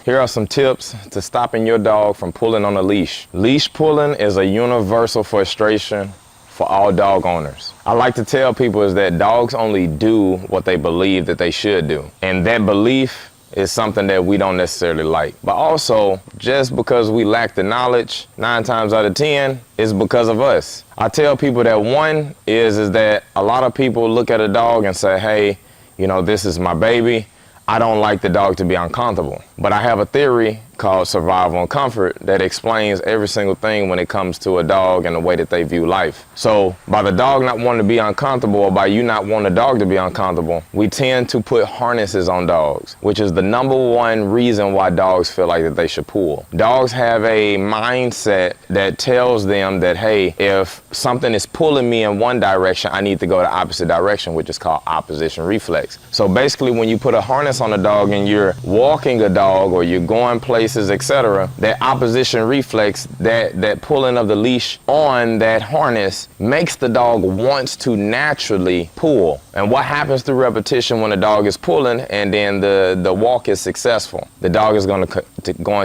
Here are some tips to stopping your dog from pulling on a leash. Leash pulling is a universal frustration for all dog owners. I like to tell people is that dogs only do what they believe that they should do. And that belief is something that we don't necessarily like. But also, just because we lack the knowledge, 9 times out of 10, is because of us. I tell people that one is that a lot of people look at a dog and say, hey, you know, this is my baby. I don't like the dog to be uncomfortable. But I have a theory called survival and comfort that explains every single thing when it comes to a dog and the way that they view life. So by the dog not wanting to be uncomfortable, or by you not wanting the dog to be uncomfortable, we tend to put harnesses on dogs, which is the #1 reason why dogs feel like that they should pull. Dogs have a mindset that tells them that, hey, if something is pulling me in one direction, I need to go the opposite direction, which is called opposition reflex. So basically, when you put a harness on a dog and you're walking a dog or you're going places, etc., that opposition reflex, that pulling of the leash on that harness makes the dog wants to naturally pull. And what happens through repetition when the dog is pulling and then the walk is successful? The dog is going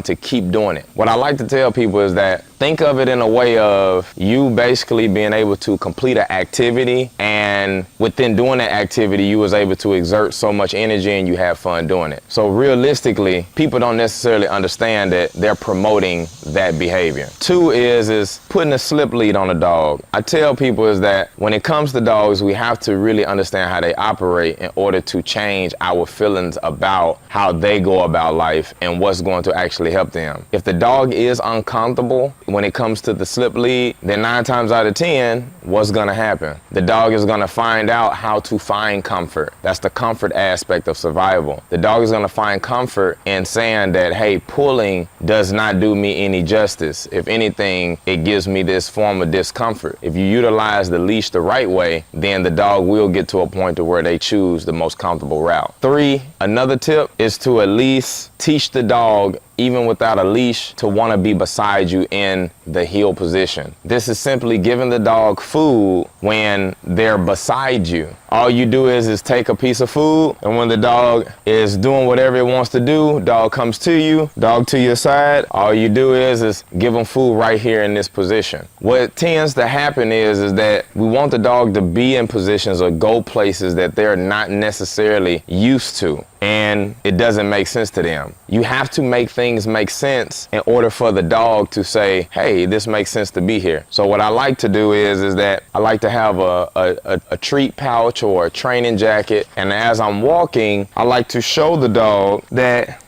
to keep doing it. What I like to tell people is that think of it in a way of you basically being able to complete an activity, and within doing that activity, you was able to exert so much energy and you have fun doing it. So realistically, people don't necessarily understand that they're promoting that behavior. 2 is putting a slip lead on a dog. I tell people is that when it comes to dogs, we have to really understand how they operate in order to change our feelings about how they go about life and what's going to actually help them. If the dog is uncomfortable when it comes to the slip lead, then 9 times out of 10, what's gonna happen? The dog is gonna find out how to find comfort. That's the comfort aspect of survival. The dog is gonna find comfort in saying that, hey, pulling does not do me any justice. If anything, it gives me this form of discomfort. If you utilize the leash the right way, then the dog will get to a point to where they choose the most comfortable route. 3, another tip is to at least teach the dog, even without a leash, to want to be beside you in the heel position. This is simply giving the dog food when they're beside you. All you do is take a piece of food, and when the dog is doing whatever it wants to do, dog comes to you, dog to your side, all you do is give them food right here in this position. What tends to happen is that we want the dog to be in positions or go places that they're not necessarily used to, and it doesn't make sense to them. You have to make things make sense in order for the dog to say, hey, this makes sense to be here. So what I like to do is that I like to have a treat pouch or a training jacket, and as I'm walking, I like to show the dog that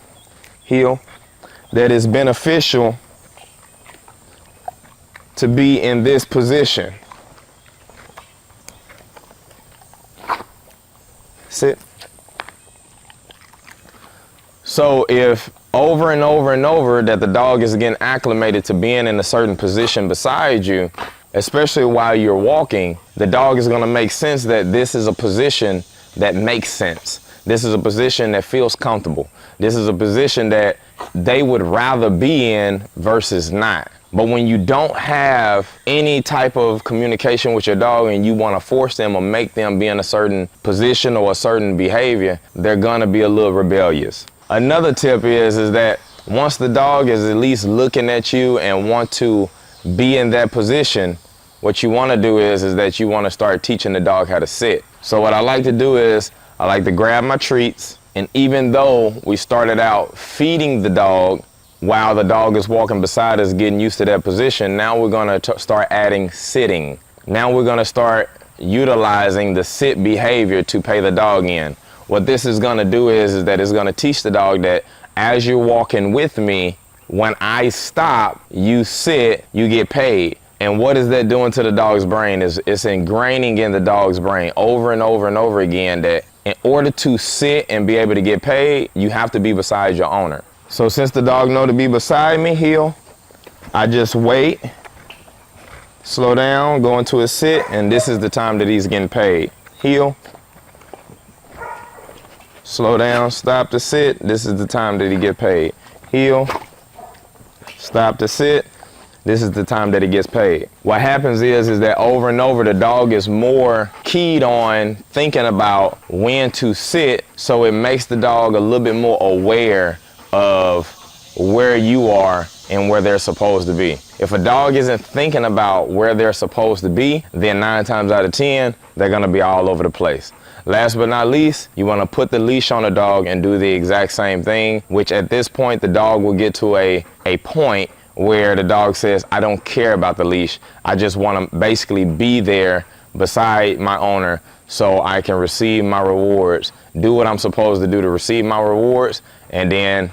heel that it's beneficial to be in this position. Sit. So if over and over and over that the dog is getting acclimated to being in a certain position beside you, especially while you're walking, the dog is going to make sense that this is a position that makes sense. This is a position that feels comfortable. This is a position that they would rather be in versus not. But when you don't have any type of communication with your dog and you want to force them or make them be in a certain position or a certain behavior, they're going to be a little rebellious. Another tip is that once the dog is at least looking at you and want to be in that position, what you want to do is that you want to start teaching the dog how to sit. So what I like to do is I like to grab my treats, and even though we started out feeding the dog while the dog is walking beside us, getting used to that position, now we're going to start adding sitting. Now we're going to start utilizing the sit behavior to pay the dog in. What this is going to do is that it's going to teach the dog that as you're walking with me, when I stop, you sit, you get paid. And what is that doing to the dog's brain? It's ingraining in the dog's brain over and over and over again that in order to sit and be able to get paid, you have to be beside your owner. So since the dog know to be beside me, heel, I just wait, slow down, go into a sit, and this is the time that he's getting paid. Heel, slow down, stop to sit, this is the time that he get paid. Heel, stop to sit, this is the time that he gets paid. What happens is that over and over the dog is more keyed on thinking about when to sit, so it makes the dog a little bit more aware of where you are and where they're supposed to be. If a dog isn't thinking about where they're supposed to be, then 9 times out of 10, they're gonna be all over the place. Last but not least, you wanna put the leash on the dog and do the exact same thing, which at this point, the dog will get to a point where the dog says, I don't care about the leash. I just wanna basically be there beside my owner so I can receive my rewards, do what I'm supposed to do to receive my rewards, and then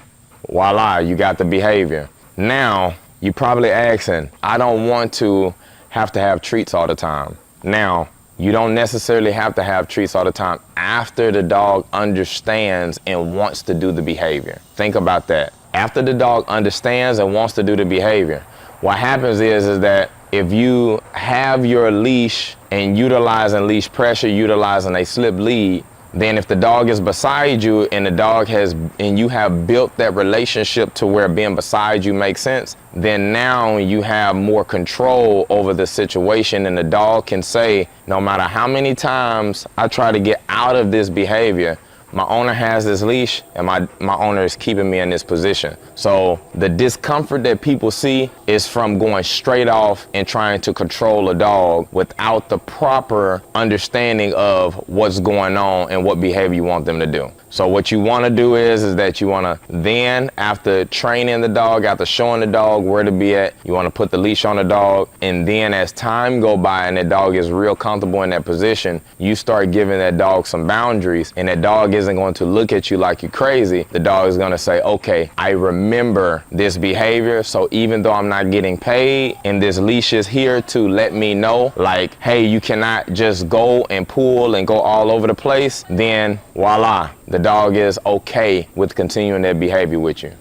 voila, you got the behavior. Now, you probably asking, I don't want to have treats all the time. Now, you don't necessarily have to have treats all the time after the dog understands and wants to do the behavior. Think about that. After the dog understands and wants to do the behavior, what happens is that if you have your leash and utilizing leash pressure, utilizing a slip lead, then if the dog is beside you and you have built that relationship to where being beside you makes sense, then now you have more control over the situation, and the dog can say, no matter how many times I try to get out of this behavior, my owner has this leash and my owner is keeping me in this position. So the discomfort that people see is from going straight off and trying to control a dog without the proper understanding of what's going on and what behavior you want them to do. So what you want to do is that you want to then, after training the dog, after showing the dog where to be at, you want to put the leash on the dog. And then as time go by and that dog is real comfortable in that position, you start giving that dog some boundaries, and that dog isn't going to look at you like you're crazy. The dog is going to say, okay, I remember this behavior. So even though I'm not getting paid and this leash is here to let me know, like, hey, you cannot just go and pull and go all over the place, then voila, the dog is okay with continuing that behavior with you.